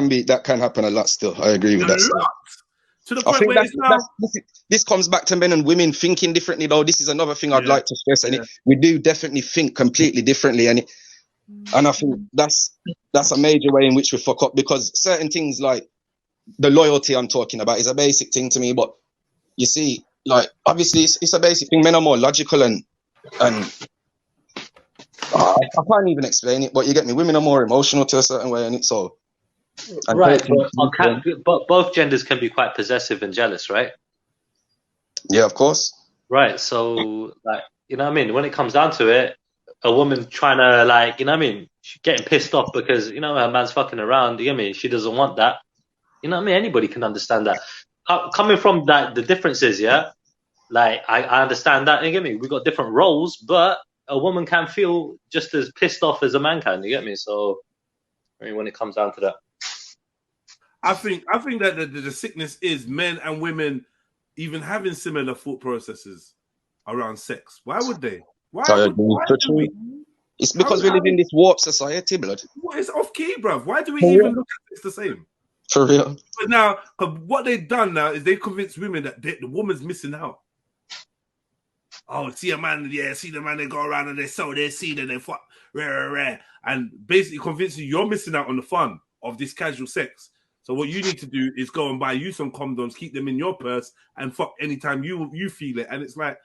that can happen a lot still. I agree with that. Still. To the point where this comes back to men and women thinking differently, though. This is another thing I'd like to stress, and we do definitely think completely differently, and I think that's a major way in which we fuck up, because certain things like the loyalty I'm talking about is a basic thing to me, but you see, like, obviously it's a basic thing. Men are more logical and I can't even explain it, but you get me. Women are more emotional to a certain way, and it's so. Right, but both genders can be quite possessive and jealous, right? Yeah, of course. Right, so, like, you know what I mean? When it comes down to it, a woman trying to, like, you know what I mean? She's getting pissed off because, you know, her man's fucking around, you get me? She doesn't want that. You know what I mean? Anybody can understand that. Coming from that, the differences, yeah? Like, I understand that, you get me? We've got different roles, but a woman can feel just as pissed off as a man can, you get me? So, I mean, when it comes down to that. I think that the sickness is men and women even having similar thought processes around sex. Why would they? It's because we live in this warped society, blood. It's off key, bruv. Why do we even look at it the same? For real. But now, what they've done now is they've convinced women that the woman's missing out. Oh, see a man, see the man, they go around and they sow their seed and they fuck, and basically convincing you're missing out on the fun of this casual sex. So what you need to do is go and buy you some condoms, keep them in your purse, and fuck anytime you feel it. And it's like,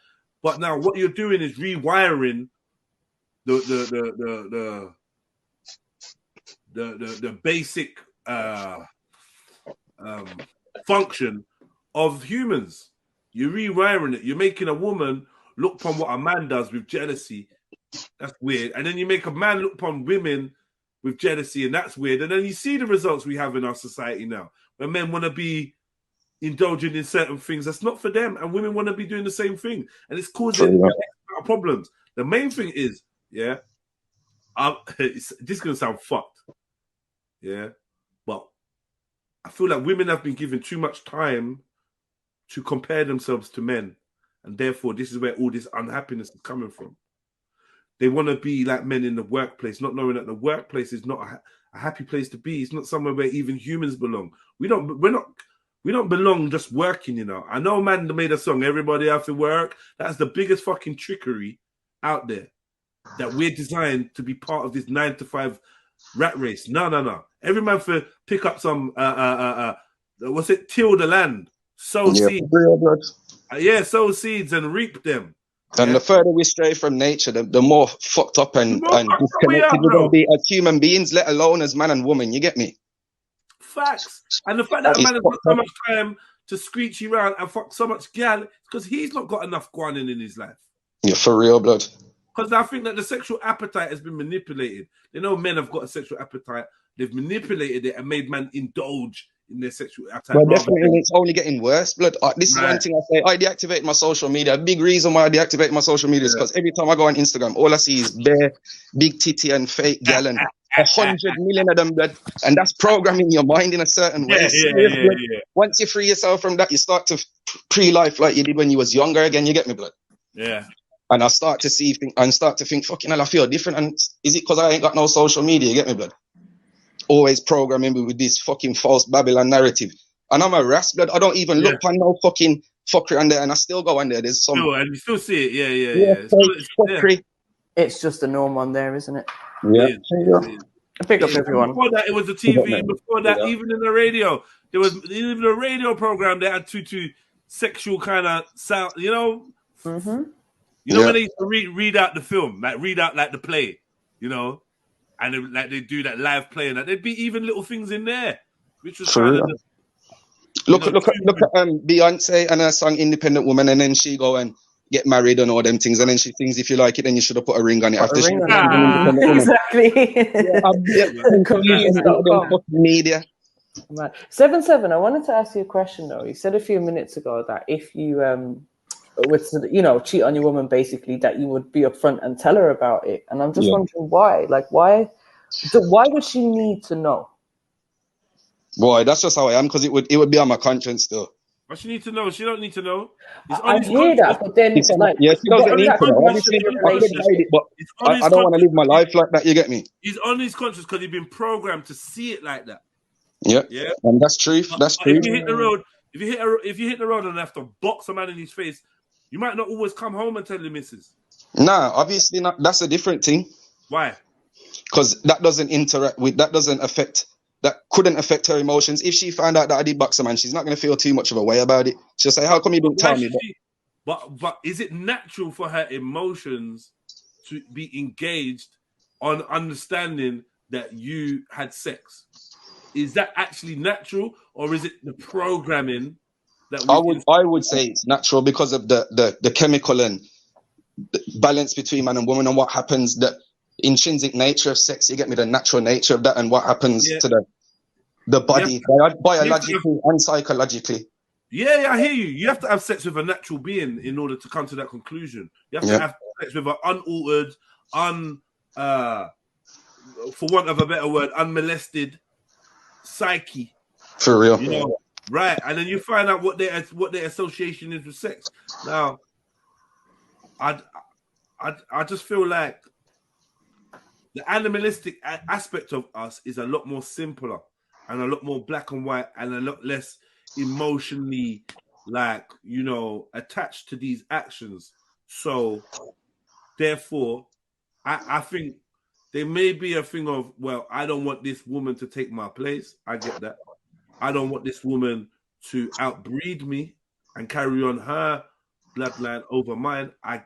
but now what you're doing is rewiring the basic function of humans. You're rewiring it. You're making a woman look upon what a man does with jealousy. That's weird. And then you make a man look upon women with jealousy, and that's weird. And then you see the results we have in our society now, where men want to be indulging in certain things that's not for them, and women want to be doing the same thing, and it's causing problems. The main thing is, this is going to sound fucked, but I feel like women have been given too much time to compare themselves to men, and therefore this is where all this unhappiness is coming from. They want to be like men in the workplace, not knowing that the workplace is not a happy place to be. It's not somewhere where even humans belong. We don't belong just working, you know. I know a man made a song, "Everybody Have to Work." That's the biggest fucking trickery out there. That we're designed to be part of this 9-to-5 rat race. No. Every man for pick up some what's it? Till the land, sow seeds. Sow seeds and reap them. And the further we stray from nature, the more fucked up and disconnected we're going to be as human beings, let alone as man and woman. You get me? Facts. And the fact that man has got so much time to screech around and fuck so much gal, because he's not got enough guanin in his life. Yeah, for real, blood. Because I think that the sexual appetite has been manipulated. They know men have got a sexual appetite. They've manipulated it and made man indulge in their sexual appetite. Well, definitely, it's only getting worse, blood. This is one thing I say. I deactivate my social media. A big reason why I deactivate my social media is because every time I go on Instagram, all I see is bare, big titty and fake gal and 100 million of them, blood. And that's programming your mind in a certain way. Once you free yourself from that, you start to pre-life like you did when you was younger again. You get me, blood? Yeah. And I start to think, fucking hell, I feel different. And is it because I ain't got no social media? You get me, blood? Always programming me with this fucking false Babylon narrative. And I'm a ras, blood. I don't even look on no fucking fuckery on there, and I still go on there. There's some... and you still see it, It's just a norm on there, isn't it? Yeah. I pick up everyone. Before that, it was the TV. Before that, even in the radio, there was even a radio program that had two sexual kind of sound, you know? Mm-hmm. You know when they used to read out the film, read out the play, you know? And they do that live play, and that there'd be even little things in there, which was kind of look at Beyonce and her song "Independent Woman," and then she go and get married and all them things, and then she sings, "If you like it, then you should have put a ring on it." After she exactly. Media. 7-7. I wanted to ask you a question though. You said a few minutes ago that if you cheat on your woman, basically, that you would be upfront and tell her about it. And I'm just wondering why. Like, why would she need to know? Boy, that's just how I am, because it would be on my conscience still. But she needs to know. She don't need to know. I hear that, but then it's like... Yeah, she doesn't need to know. Obviously, I don't want to live my life like that, you get me? He's on his conscience because he's been programmed to see it like that. Yeah, Yeah, and that's truth. That's but if truth. you hit the road, if you hit the road and have to box a man in his face, you might not always come home and tell the missus. Nah, obviously not. That's a different thing Why? because that doesn't interact with. That doesn't affect. That couldn't affect her emotions. If she found out that I did box a man, she's not going to feel too much of a way about it. She'll say, "How come you didn't Why tell me?" should she? But is it natural for her emotions to be engaged on understanding that you had sex? Is that actually natural, or is it the programming that I would say it's natural because of the chemical and the balance between man and woman and what happens, the intrinsic nature of sex. You get me, the natural nature of that and what happens to the body, biologically and psychologically. Yeah, I hear you. You have to have sex with a natural being in order to come to that conclusion. You have to have sex with an unaltered, for want of a better word, unmolested psyche. For real. You know, right? And then you find out what their association is with sex. Now, I just feel like the animalistic aspect of us is a lot more simpler and a lot more black and white and a lot less emotionally, like, you know, attached to these actions. So, therefore, I think there may be a thing of, well, I don't want this woman to take my place. I get that. I don't want this woman to outbreed me and carry on her bloodline over mine. I